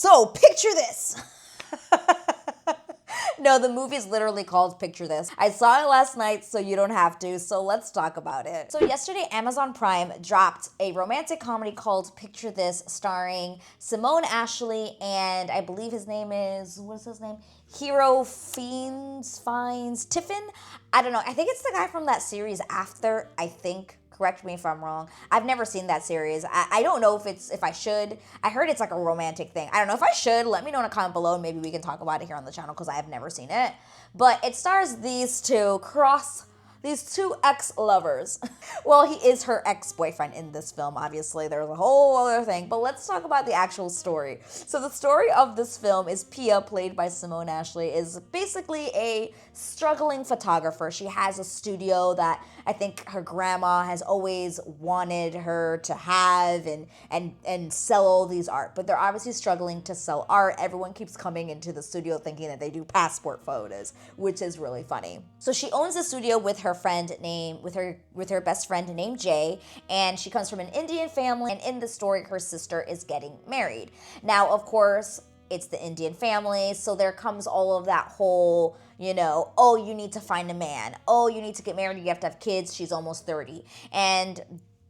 So picture this. No, the movie is literally called Picture This. I saw it last night, so you don't have to, so let's talk about it. So yesterday, Amazon Prime dropped a romantic comedy called Picture This, starring Simone Ashley, and I believe his name is, what's his name? Hero Finds Tiffin? I don't know. I think it's the guy from that series After, I think. Correct me if I'm wrong. I've never seen that series. I don't know if I should. I heard it's like a romantic thing. I don't know if I should. Let me know in a comment below and maybe we can talk about it here on the channel because I have never seen it. But it stars these two ex-lovers. Well, he is her ex-boyfriend in this film, obviously. There's a whole other thing. But let's talk about the actual story. So the story of this film is Pia, played by Simone Ashley, is basically a struggling photographer. She has a studio that I think her grandma has always wanted her to have and sell all these art. But they're obviously struggling to sell art. Everyone keeps coming into the studio thinking that they do passport photos, which is really funny. So she owns a studio with her best friend named Jay, and she comes from an Indian family, and in the story her sister is getting married. Now, of course, it's the Indian family, so there comes all of that whole, oh, you need to find a man. Oh, you need to get married, you have to have kids. She's almost 30. And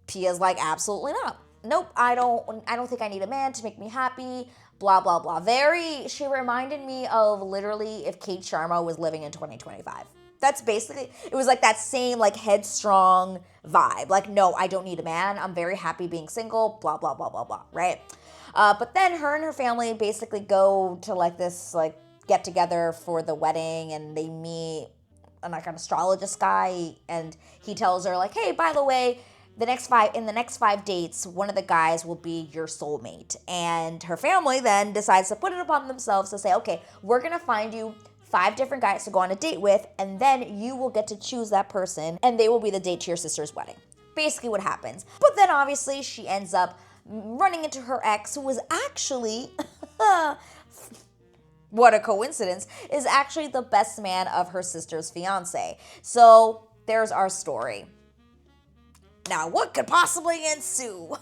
Pia's like, absolutely not. Nope, I don't think I need a man to make me happy. Blah, blah, blah. She reminded me of literally if Kate Sharma was living in 2025. That's basically, it was like that same like headstrong vibe. Like, no, I don't need a man. I'm very happy being single, blah, blah, blah, blah, blah, right? But then her and her family basically go to like this like get together for the wedding, and they meet like an astrologist guy, and he tells her like, hey, by the way, in the next 5 dates, one of the guys will be your soulmate. And her family then decides to put it upon themselves to say, okay, we're gonna find you 5 different guys to go on a date with, and then you will get to choose that person, and they will be the date to your sister's wedding. Basically what happens. But then obviously she ends up running into her ex, who was actually, what a coincidence, is actually the best man of her sister's fiance. So there's our story. Now, what could possibly ensue?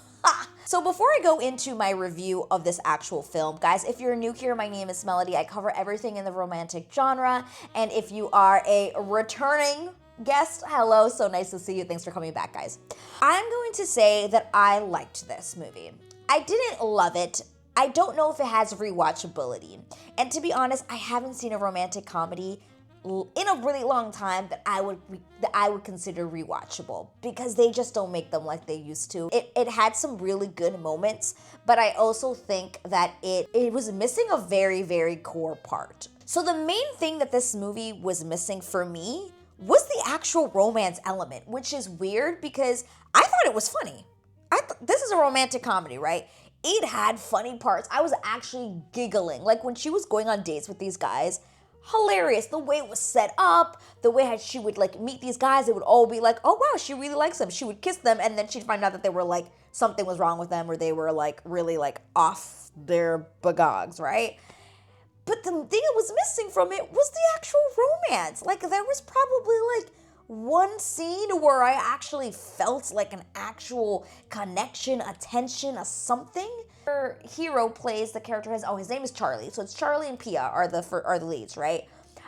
So before I go into my review of this actual film, guys, if you're new here, my name is Melody. I cover everything in the romantic genre. And if you are a returning guest, hello, so nice to see you. Thanks for coming back, guys. I'm going to say that I liked this movie. I didn't love it. I don't know if it has rewatchability. And to be honest, I haven't seen a romantic comedy in a really long time that I would consider rewatchable, because they just don't make them like they used to. It had some really good moments, but I also think that it was missing a very, very core part. So the main thing that this movie was missing for me was the actual romance element, which is weird because I thought it was funny. This is a romantic comedy, right? It had funny parts. I was actually giggling. Like when she was going on dates with these guys, hilarious. The way it was set up, the way she would like meet these guys, it would all be like, oh wow, she really likes them. She would kiss them, and then she'd find out that they were like, something was wrong with them, or they were like really like off their bagogs, right? But the thing that was missing from it was the actual romance. Like there was probably like one scene where I actually felt like an actual connection, attention, a something. Her hero plays the character, his name is Charlie. So it's Charlie and Pia are the leads, right?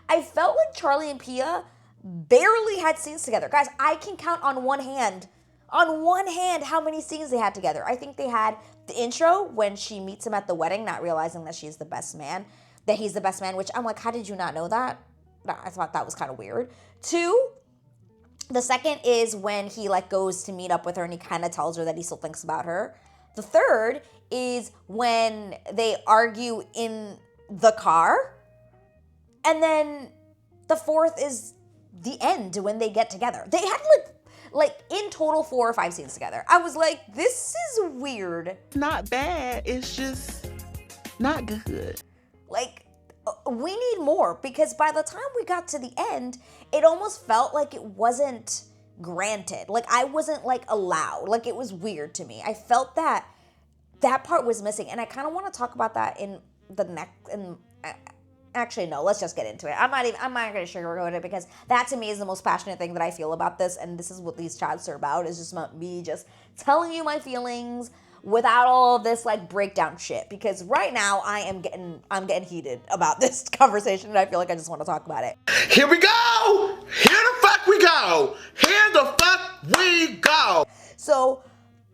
I felt like Charlie and Pia barely had scenes together. Guys, I can count on one hand how many scenes they had together. I think they had the intro when she meets him at the wedding, not realizing that he's the best man, which I'm like, how did you not know that? I thought that was kind of weird. 2, the second is when he like goes to meet up with her and he kind of tells her that he still thinks about her. The third is when they argue in the car. And then the fourth is the end when they get together. They had like in total 4 or 5 scenes together. I was like, this is weird. Not bad, it's just not good. Like, we need more, because by the time we got to the end, it almost felt like it wasn't granted. Like I wasn't like allowed. Like it was weird to me. I felt that part was missing, and I kind of want to talk about that in the next. Actually, no. Let's just get into it. I'm not going to sugarcoat it, because that to me is the most passionate thing that I feel about this, and this is what these chats are about. Is just about me just telling you my feelings, without all of this like breakdown shit, because right now I'm getting heated about this conversation, and I feel like I just want to talk about it. Here we go! Here the fuck we go! Here the fuck we go! So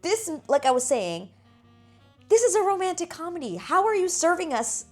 this, like I was saying, this is a romantic comedy. How are you serving us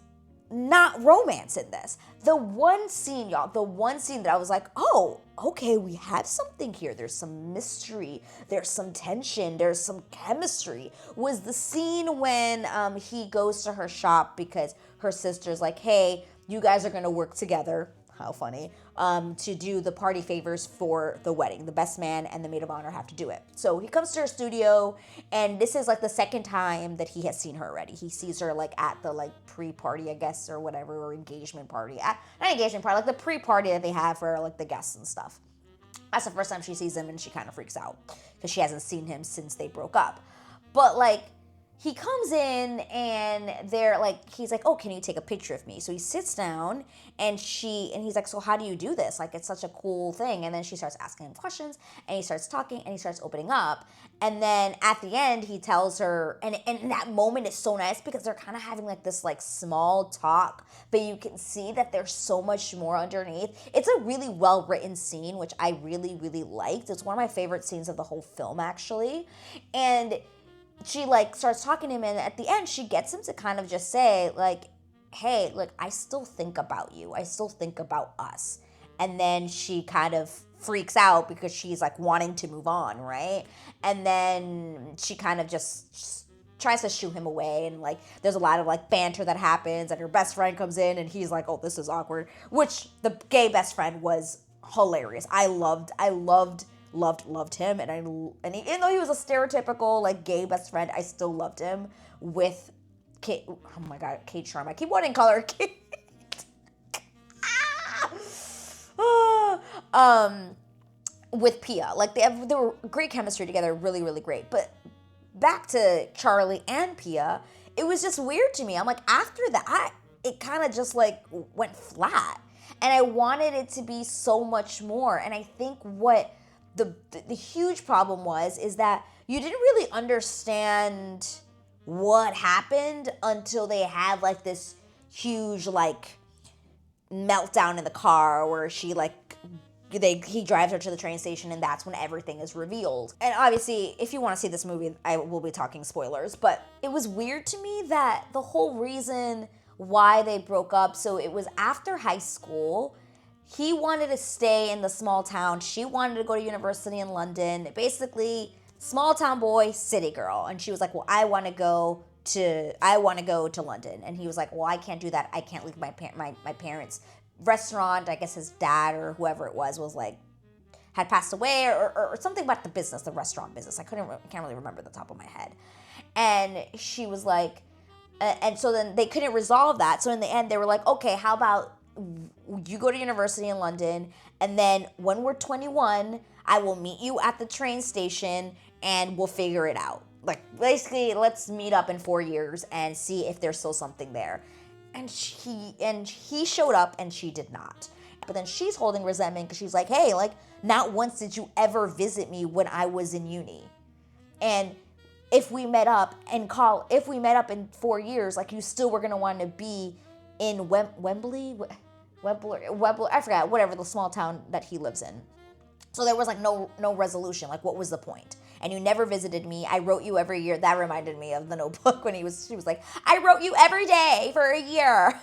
not romance in this? The one scene, y'all, the one scene that I was like, oh, okay, we have something here. There's some mystery. There's some tension. There's some chemistry. Was the scene when he goes to her shop because her sister's like, hey, you guys are going to work together. How funny. To do the party favors for the wedding. The best man and the maid of honor have to do it. So he comes to her studio, and this is like the second time that he has seen her already. He sees her like at the like pre-party, I guess, or whatever, or engagement party. Not engagement party, like the pre-party that they have for like the guests and stuff. That's the first time she sees him, and she kind of freaks out because she hasn't seen him since they broke up. But like, he comes in and they're like, he's like, oh, can you take a picture of me? So he sits down and he's like, so how do you do this? Like, it's such a cool thing. And then she starts asking him questions, and he starts talking, and he starts opening up. And then at the end, he tells her, and that moment is so nice because they're kind of having like this like small talk, but you can see that there's so much more underneath. It's a really well written scene, which I really, really liked. It's one of my favorite scenes of the whole film, actually. And she like starts talking to him, and at the end she gets him to kind of just say like, hey, look, I still think about you. I still think about us. And then she kind of freaks out because she's like wanting to move on, right? And then she kind of just tries to shoo him away, and like there's a lot of like banter that happens, and her best friend comes in, and he's like, oh, this is awkward, which the gay best friend was hilarious. I loved him, and even though he was a stereotypical like gay best friend, I still loved him with Kate. Oh my god, Kate Sharma. I keep wanting to call her Kate. With Pia, like they were great chemistry together, really, really great. But back to Charlie and Pia, it was just weird to me. I'm like, after that, it kind of just like went flat, and I wanted it to be so much more. And I think what the huge problem is that you didn't really understand what happened until they had like this huge like meltdown in the car where she like he drives her to the train station, and that's when everything is revealed. And obviously, if you want to see this movie, I will be talking spoilers, but it was weird to me that the whole reason why they broke up, so it was after high school. He wanted to stay in the small town. She wanted to go to university in London. Basically, small town boy, city girl. And she was like, well, I want to go to London. And he was like, well, I can't do that. I can't leave my parents' restaurant. I guess his dad or whoever it was like, had passed away or something about the business, the restaurant business. I can't really remember the top of my head. And she was like, and so then they couldn't resolve that. So in the end, they were like, okay, how about you go to university in London, and then when we're 21, I will meet you at the train station and we'll figure it out. Like, basically, let's meet up in 4 years and see if there's still something there. And he showed up, and she did not. But then she's holding resentment because she's like, hey, like, not once did you ever visit me when I was in uni. And if we met up in 4 years, like, you still were gonna want to be in Wembley, I forgot, whatever the small town that he lives in. So there was like no resolution. Like, what was the point? And you never visited me. I wrote you every year. That reminded me of The Notebook when she was like, I wrote you every day for a year.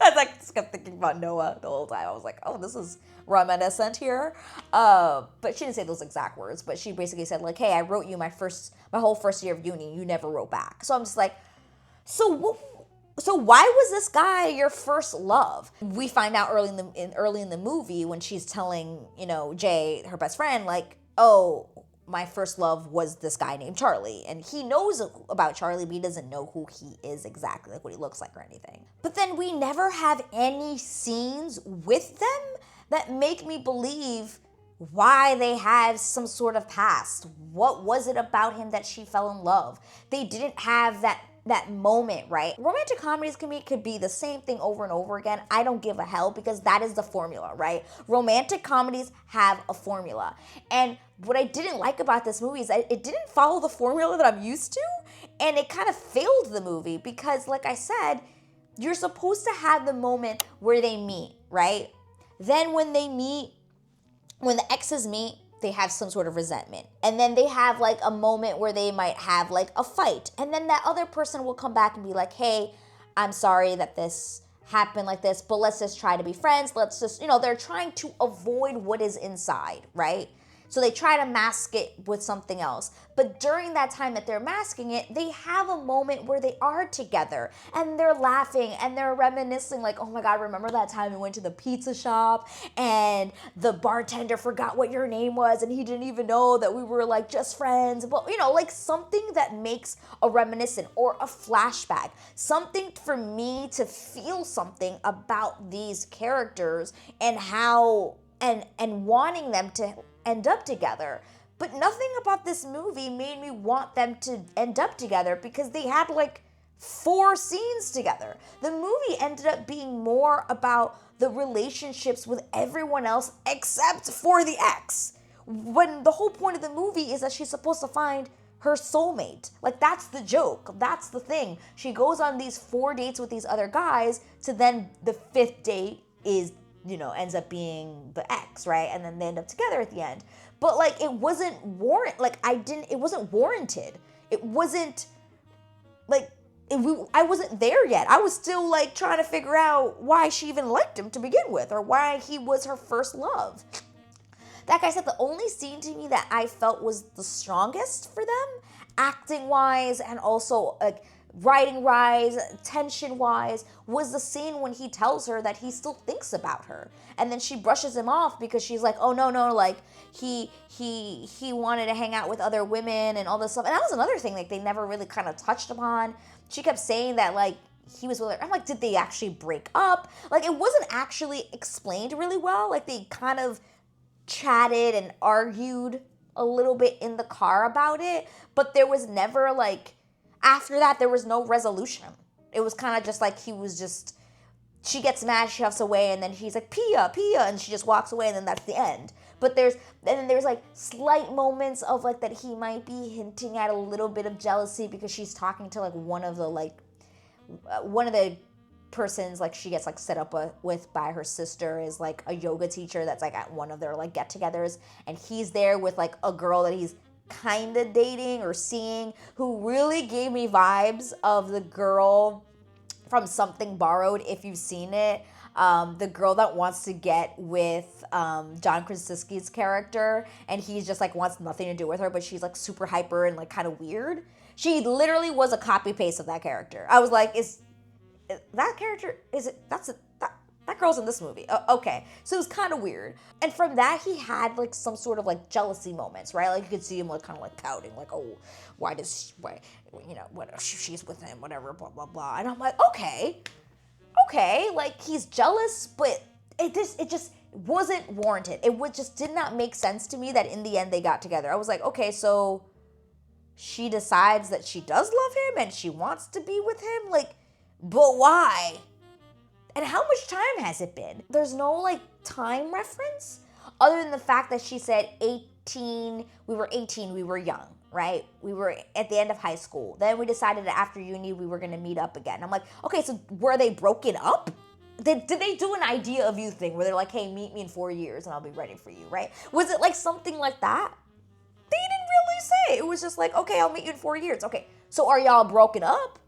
I was like, just kept thinking about Noah the whole time. I was like, oh, this is reminiscent here. But she didn't say those exact words, but she basically said like, hey, I wrote you my whole first year of uni. You never wrote back. So I'm just like, so why was this guy your first love? We find out early in the movie when she's telling, Jay, her best friend, like, oh, my first love was this guy named Charlie. And he knows about Charlie, but he doesn't know who he is exactly, like what he looks like or anything. But then we never have any scenes with them that make me believe why they have some sort of past. What was it about him that she fell in love? They didn't have that moment, right? Romantic comedies could be the same thing over and over again. I don't give a hell because that is the formula, right? Romantic comedies have a formula. And what I didn't like about this movie is that it didn't follow the formula that I'm used to. And it kind of failed the movie because, like I said, you're supposed to have the moment where they meet, right? Then when they meet, when the exes meet, they have some sort of resentment. And then they have like a moment where they might have like a fight. And then that other person will come back and be like, hey, I'm sorry that this happened like this, but let's just try to be friends. Let's just, they're trying to avoid what is inside, right? So they try to mask it with something else. But during that time that they're masking it, they have a moment where they are together and they're laughing and they're reminiscing like, oh my God, remember that time we went to the pizza shop and the bartender forgot what your name was and he didn't even know that we were like just friends. But like something that makes a reminiscent or a flashback, something for me to feel something about these characters and how, and wanting them to end up together. But nothing about this movie made me want them to end up together because they had like 4 scenes together. The movie ended up being more about the relationships with everyone else except for the ex. When the whole point of the movie is that she's supposed to find her soulmate. Like that's the joke. That's the thing. She goes on these 4 dates with these other guys to then the 5th date is ends up being the ex, right? And then they end up together at the end. But like it wasn't it wasn't warranted. It wasn't like I wasn't there yet. I was still like trying to figure out why she even liked him to begin with or why he was her first love. Like I said, the only scene to me that I felt was the strongest for them, acting wise and also like writing wise, tension wise, was the scene when he tells her that he still thinks about her. And then she brushes him off because she's like, oh no, like he wanted to hang out with other women and all this stuff. And that was another thing like they never really kind of touched upon. She kept saying that like he was with her. I'm like, did they actually break up? Like it wasn't actually explained really well. Like they kind of chatted and argued a little bit in the car about it, but there was never like, after that, there was no resolution. It was kind of just like she gets mad, she huffs away, and then he's like, Pia, and she just walks away, and then that's the end. But there's like slight moments of like that he might be hinting at a little bit of jealousy because she's talking to like one of the persons like she gets like set up with by her sister is like a yoga teacher that's like at one of their like get-togethers, and he's there with like a girl that he's kind of dating or seeing, who really gave me vibes of the girl from Something Borrowed, if you've seen it. The girl that wants to get with John Krasinski's character, and he just like wants nothing to do with her, but she's like super hyper and like kind of weird. She literally was a copy paste of that character. I was like, is that character, that girl's in this movie. Okay. So it was kind of weird. And from that, he had like some sort of like jealousy moments, right? Like you could see him like kind of like pouting, like, oh, why she's with him, whatever, blah, blah, blah. And I'm like, okay, like he's jealous, but it just wasn't warranted. It just did not make sense to me that in the end they got together. I was like, okay, so she decides that she does love him and she wants to be with him, like, but why? And how much time has it been? There's no like time reference other than the fact that she said 18, we were young, right? We were at the end of high school. Then we decided that after uni, we were gonna meet up again. I'm like, okay, so were they broken up? Did they do an idea of you thing where they're like, hey, meet me in 4 years and I'll be ready for you, right? Was it like something like that? They didn't really say. It was just like, okay, I'll meet you in 4 years. Okay, so are y'all broken up?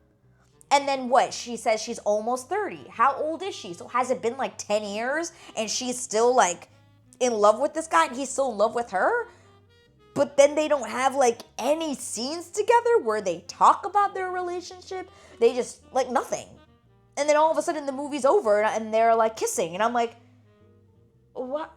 And then what? She says she's almost 30. How old is she? So has it been like 10 years and she's still like in love with this guy and he's still in love with her? But then they don't have like any scenes together where they talk about their relationship. They just like nothing. And then all of a sudden the movie's over and they're like kissing. And I'm like, what?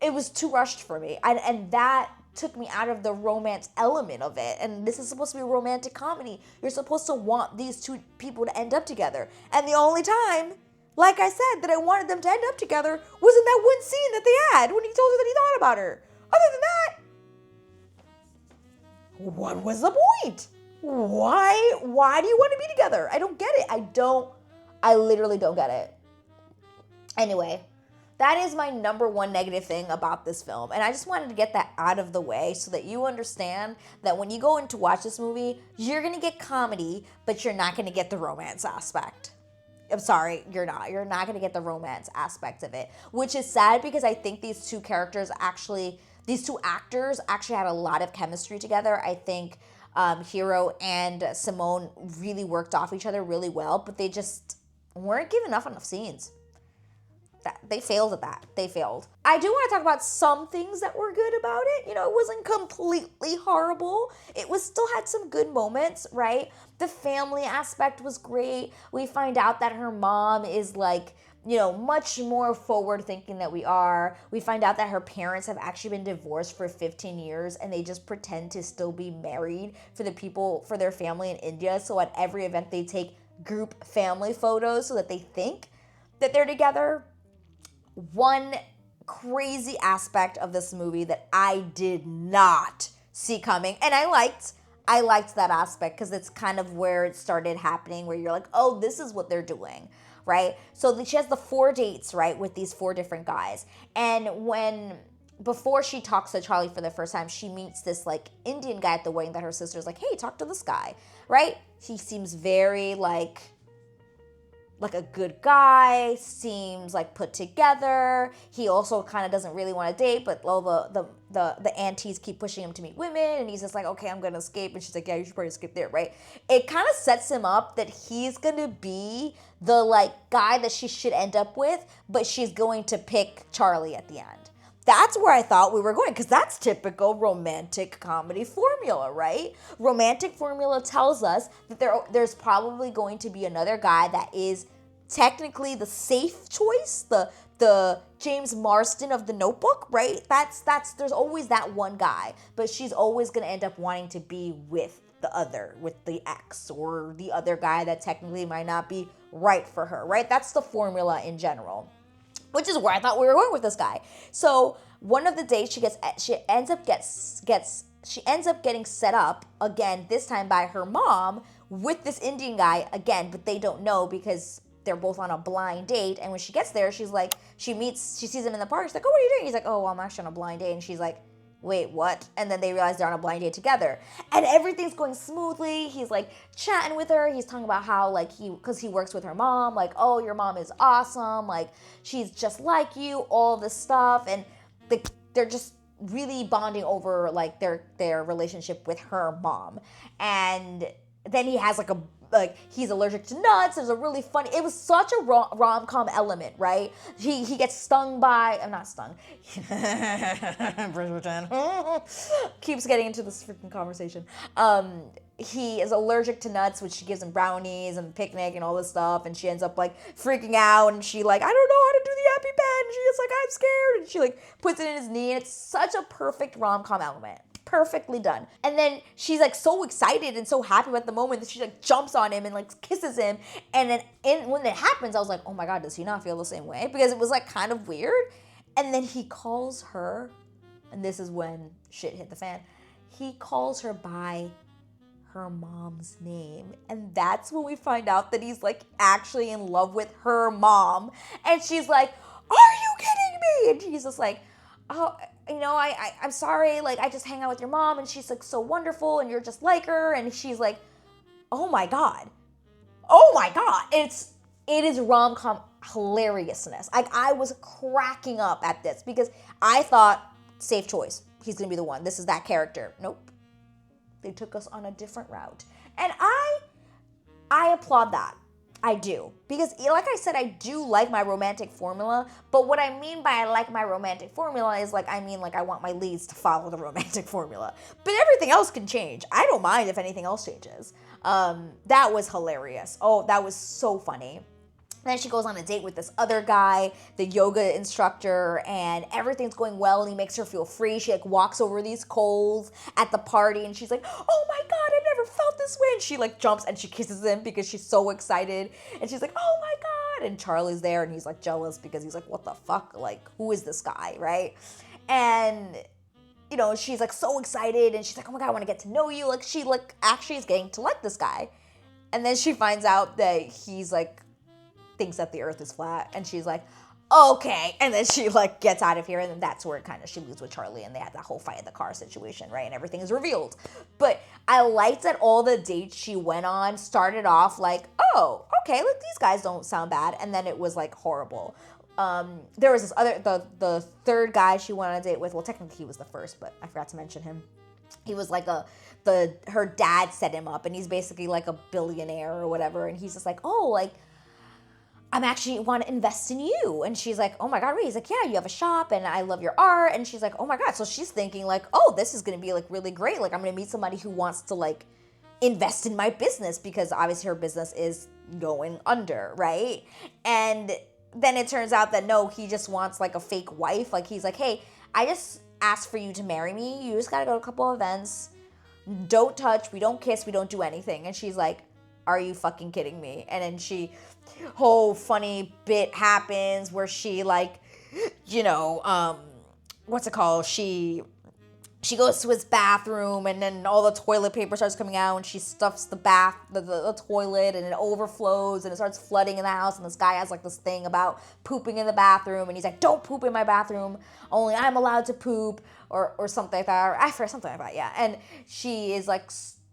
It was too rushed for me. And that took me out of the romance element of it. And this is supposed to be a romantic comedy. You're supposed to want these two people to end up together. And the only time, like I said, that I wanted them to end up together was in that one scene that they had when he told her that he thought about her. Other than that, what was the point? Why do you want to be together? I don't get it. I literally don't get it. Anyway, That is my number one negative thing about this film. And I just wanted to get that out of the way so that you understand that when you go in to watch this movie, you're going to get comedy, but you're not going to get the romance aspect. I'm sorry, you're not. You're not going to get the romance aspect of it, which is sad because I think these two actors actually had a lot of chemistry together. I think Hero and Simone really worked off each other really well, but they just weren't given enough scenes. They failed at that. They failed. I do want to talk about some things that were good about it. You know, it wasn't completely horrible. It still had some good moments, right? The family aspect was great. We find out that her mom is like, you know, much more forward thinking than we are. We find out that her parents have actually been divorced for 15 years and they just pretend to still be married for their family in India. So at every event they take group family photos so that they think that they're together. One crazy aspect of this movie that I did not see coming, and I liked that aspect because it's kind of where it started happening, where you're like, oh, this is what they're doing, right? So she has the 4 dates, right, with these 4 different guys, and before she talks to Charlie for the first time, she meets this like Indian guy at the wedding that her sister's like, hey, talk to this guy, right? He seems very like a good guy, seems like put together. He also kind of doesn't really want to date, but all the aunties keep pushing him to meet women, and he's just like, okay, I'm gonna escape. And she's like, yeah, you should probably escape there, right? It kind of sets him up that he's gonna be the like guy that she should end up with, but she's going to pick Charlie at the end. That's where I thought we were going, because that's typical romantic comedy formula, right? Romantic formula tells us that there's probably going to be another guy that is technically the safe choice, the James Marsden of The Notebook, right? There's always that one guy, but she's always going to end up wanting to be with the ex, or the other guy that technically might not be right for her, right? That's the formula in general, which is where I thought we were going with this guy. So one of the days she ends up getting set up again, this time by her mom, with this Indian guy again, but they don't know because they're both on a blind date. And when she gets there, she sees him in the park. She's like, oh, what are you doing? He's like, oh, well, I'm actually on a blind date. And she's like, wait, what? And then they realize they're on a blind date together. And everything's going smoothly. He's like chatting with her. He's talking about how like because he works with her mom, like, oh, your mom is awesome. Like, she's just like you, all this stuff. And they're just really bonding over like their relationship with her mom. And then he has he's allergic to nuts. It was such a rom-com element, right? He gets stung by, I'm not stung. Keeps getting into this freaking conversation. He is allergic to nuts, which she gives him brownies and picnic and all this stuff, and she ends up like freaking out, and she like, I don't know how to do the happy pen, and she's like, I'm scared, and she like puts it in his knee, and it's such a perfect rom-com element. Perfectly done. And then she's like so excited and so happy about the moment that she like jumps on him and like kisses him. And then when it happens, I was like, oh my God, does he not feel the same way? Because it was like kind of weird. And then he calls her, and this is when shit hit the fan. He calls her by her mom's name. And that's when we find out that he's like actually in love with her mom. And she's like, are you kidding me? And he's just like, oh, you know, I'm sorry, like, I just hang out with your mom, and she's, like, so wonderful, and you're just like her, and she's like, oh my God. It is rom-com hilariousness. Like, I was cracking up at this, because I thought, safe choice, he's gonna be the one, this is that character. Nope. They took us on a different route. And I applaud that. I do. Because like I said, I do like my romantic formula, but what I mean by I like my romantic formula is like, I mean like I want my leads to follow the romantic formula. But everything else can change. I don't mind if anything else changes. That was hilarious. Oh, that was so funny. Then she goes on a date with this other guy, the yoga instructor, and everything's going well, and he makes her feel free. She like walks over these coals at the party, and she's like, oh my God, I've never felt this way. And she like jumps and she kisses him because she's so excited. And she's like, oh my God. And Charlie's there, and he's like jealous because he's like, what the fuck? Like, who is this guy, right? And you know, she's like so excited, and she's like, oh my God, I want to get to know you. Like, she like actually is getting to like this guy. And then she finds out that he's like, thinks that the earth is flat, and she's like, okay. And then she like gets out of here, and then that's where kind of she leaves with Charlie, and they have that whole fight in the car situation, right? And everything is revealed. But I liked that all the dates she went on started off like, oh, okay, like these guys don't sound bad, and then it was like horrible. There was this other the third guy she went on a date with. Well, technically he was the first, but I forgot to mention him. He was like her dad set him up, and he's basically like a billionaire or whatever, and he's just like, oh, like, I'm actually want to invest in you. And she's like, oh my God, wait. He's like, yeah, you have a shop and I love your art. And she's like, oh my God. So she's thinking like, oh, this is going to be like really great. Like I'm going to meet somebody who wants to like invest in my business, because obviously her business is going under, right? And then it turns out that no, he just wants like a fake wife. Like he's like, hey, I just asked for you to marry me. You just got to go to a couple events. Don't touch. We don't kiss. We don't do anything. And she's like, are you fucking kidding me? And then whole funny bit happens where she like, what's it called? She goes to his bathroom, and then all the toilet paper starts coming out, and she stuffs the toilet, and it overflows, and it starts flooding in the house, and this guy has like this thing about pooping in the bathroom, and he's like, don't poop in my bathroom, only I'm allowed to poop, or something like that, or I forget, something like that, yeah. And she is like,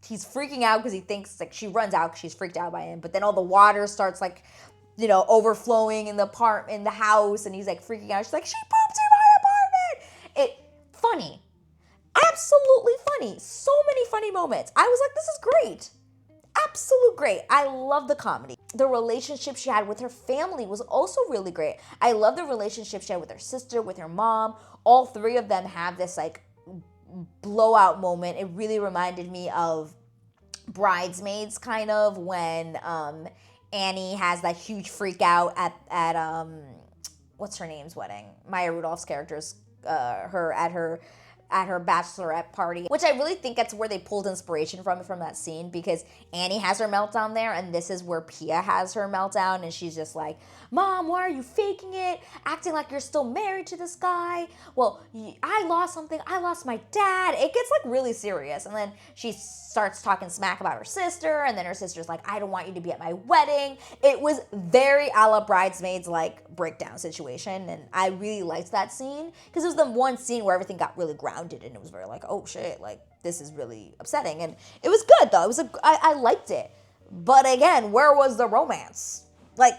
he's freaking out because he thinks like she runs out because she's freaked out by him, but then all the water starts like, overflowing in the house, and he's like freaking out. She's like, she pooped in my apartment. Funny. Absolutely funny. So many funny moments. I was like, this is great. Absolute great. I love the comedy. The relationship she had with her family was also really great. I love the relationship she had with her sister, with her mom. All three of them have this like blowout moment. It really reminded me of Bridesmaids, kind of, when Annie has that huge freak out at what's her name's wedding? Maya Rudolph's character's at her bachelorette party, which I really think that's where they pulled inspiration from that scene, because Annie has her meltdown there, and this is where Pia has her meltdown, and she's just like, Mom, why are you faking it? Acting like you're still married to this guy. Well, I lost something. I lost my dad. It gets like really serious, and then she starts talking smack about her sister, and then her sister's like, I don't want you to be at my wedding. It was very a la Bridesmaids like breakdown situation, and I really liked that scene because it was the one scene where everything got really grounded, and it was very like, oh shit, like this is really upsetting, and it was good though. I liked it, but again, where was the romance? Like,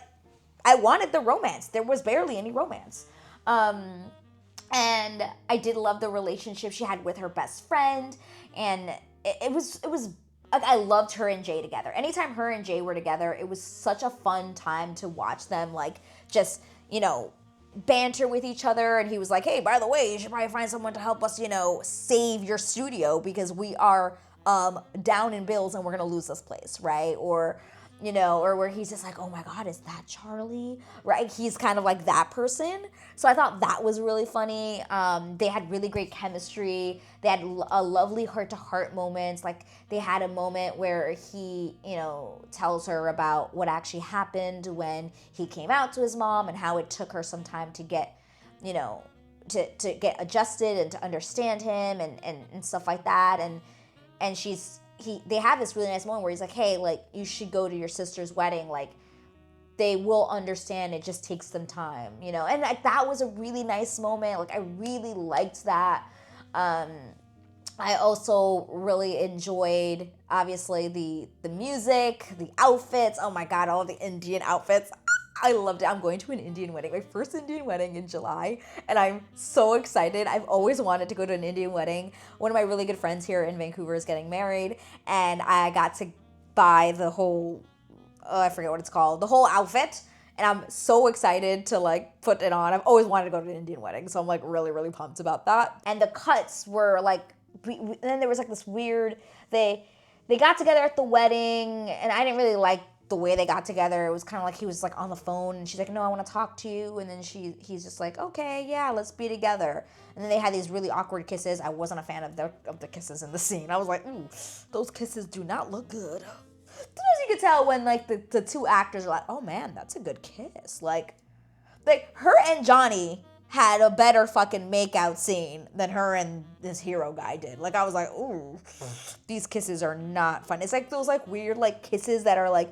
I wanted the romance. There was barely any romance. And I did love the relationship she had with her best friend, and it was I loved her and Jay together. Anytime her and Jay were together, it was such a fun time to watch them like just, banter with each other. And he was like, hey, by the way, you should probably find someone to help us, save your studio because we are down in bills and we're going to lose this place, right? Or where he's just like, oh my God, is that Charlie? Right? He's kind of like that person. So I thought that was really funny. They had really great chemistry. They had a lovely heart-to-heart moments. Like, they had a moment where he, tells her about what actually happened when he came out to his mom and how it took her some time to get, to get adjusted and to understand him and stuff like that. And they have this really nice moment where he's like, hey, like, you should go to your sister's wedding. Like, they will understand. It just takes them time, And like, that was a really nice moment. Like, I really liked that. I also really enjoyed, obviously, the music, the outfits. Oh my God, all the Indian outfits. I loved it. I'm going to an Indian wedding, my first Indian wedding in July, and I'm so excited. I've always wanted to go to an Indian wedding. One of my really good friends here in Vancouver is getting married, and I got to buy the whole, I forget what it's called, the whole outfit, and I'm so excited to like put it on. I've always wanted to go to an Indian wedding, so I'm like really, really pumped about that. And the cuts were like, and then there was like this weird, they got together at the wedding, and I didn't really like the way they got together. It was kind of like he was like on the phone, and she's like, no, I want to talk to you, and then he's just like, okay, yeah, let's be together. And then they had these really awkward kisses. I wasn't a fan of the kisses in the scene. I was like, ooh, those kisses do not look good. Sometimes you could tell when like the two actors are like, oh man, that's a good kiss. Like her and Johnny had a better fucking makeout scene than her and this hero guy did. Like, I was like, ooh, these kisses are not fun. It's like those like weird like kisses that are like,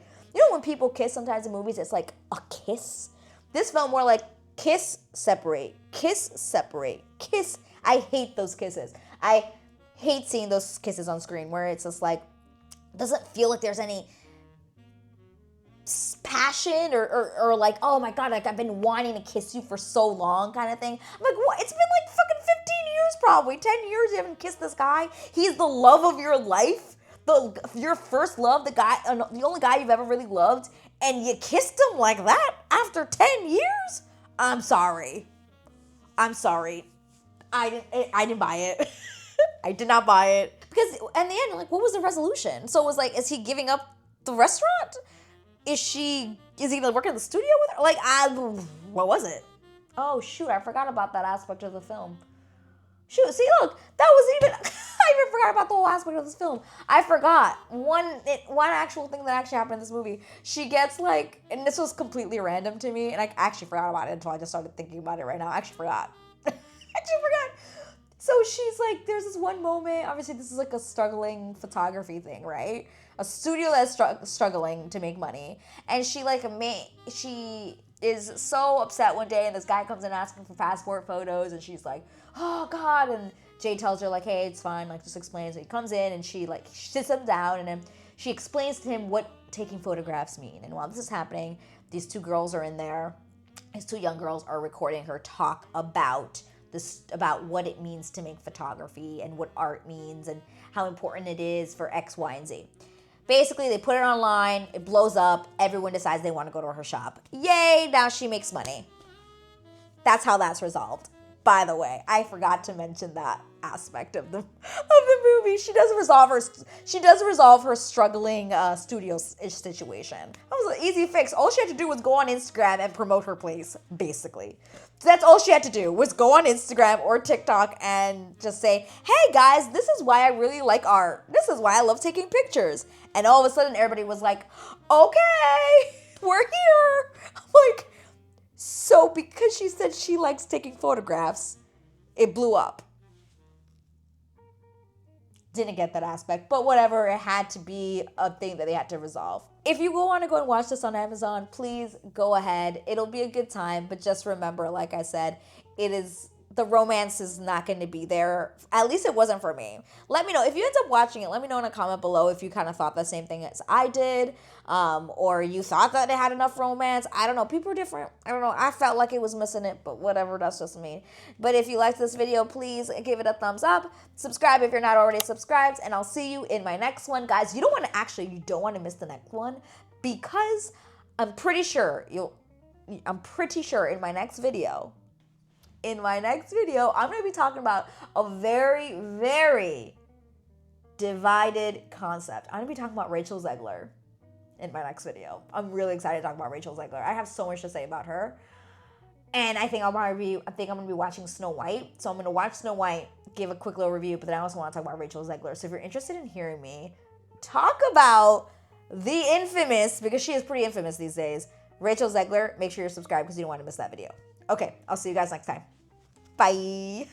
when people kiss sometimes in movies, it's like a kiss. This felt more like Kiss, separate. Kiss, separate. Kiss. I hate those kisses. I hate seeing those kisses on screen where it's just like, doesn't feel like there's any passion or like, oh my God, like I've been wanting to kiss you for so long kind of thing. I'm like, what? It's been like fucking 15 years probably. 10 years you haven't kissed this guy. He's the love of your life. Your first love, the only guy you've ever really loved, and you kissed him like that after 10 years? I'm sorry. I didn't buy it. I did not buy it. Because in the end, like, what was the resolution? So it was like, is he giving up the restaurant? Is he gonna work in the studio with her? Like, what was it? Oh, shoot, I forgot about that aspect of the film. Shoot, see, look, that wasn't even, I even forgot about the whole aspect of this film. I forgot one actual thing that actually happened in this movie. She gets like, and this was completely random to me, and I actually forgot about it until I just started thinking about it right now. I actually forgot. So she's like, there's this one moment, obviously this is like a struggling photography thing, right? A studio that's struggling to make money. And she is so upset one day, and this guy comes in asking for passport photos, and she's like, oh God. And Jay tells her like, hey, it's fine, like just explains. So he comes in and she like sits him down, and then she explains to him what taking photographs mean. And while this is happening, these two girls are in there. These two young girls are recording her talk about what it means to make photography and what art means and how important it is for X, Y, and Z. Basically, they put it online, it blows up, everyone decides they want to go to her shop. Yay, now she makes money. That's how that's resolved. By the way, I forgot to mention that aspect of the movie. She does resolve her struggling studio situation. That was an easy fix. All she had to do was go on Instagram and promote her place, basically. So that's all she had to do, was go on Instagram or TikTok and just say, hey guys, this is why I really like art. This is why I love taking pictures. And all of a sudden everybody was like, okay, we're here. I'm like, so because she said she likes taking photographs, it blew up. Didn't get that aspect, but whatever, it had to be a thing that they had to resolve. If you want to go and watch this on Amazon, please go ahead. It'll be a good time, but just remember, like I said, the romance is not going to be there. At least it wasn't for me. Let me know. If you end up watching it, let me know in a comment below if you kind of thought the same thing as I did, or you thought that it had enough romance. I don't know. People are different. I don't know. I felt like it was missing it, but whatever. That's just me. But if you liked this video, please give it a thumbs up. Subscribe if you're not already subscribed, and I'll see you in my next one. Guys, you don't want to miss the next one, because I'm pretty sure in my next video, I'm going to be talking about a very, very divided concept. I'm going to be talking about Rachel Zegler in my next video. I'm really excited to talk about Rachel Zegler. I have so much to say about her. And I think I'm going to be watching Snow White. So I'm going to watch Snow White, give a quick little review, but then I also want to talk about Rachel Zegler. So if you're interested in hearing me talk about the infamous, because she is pretty infamous these days, Rachel Zegler, make sure you're subscribed because you don't want to miss that video. Okay, I'll see you guys next time. Bye.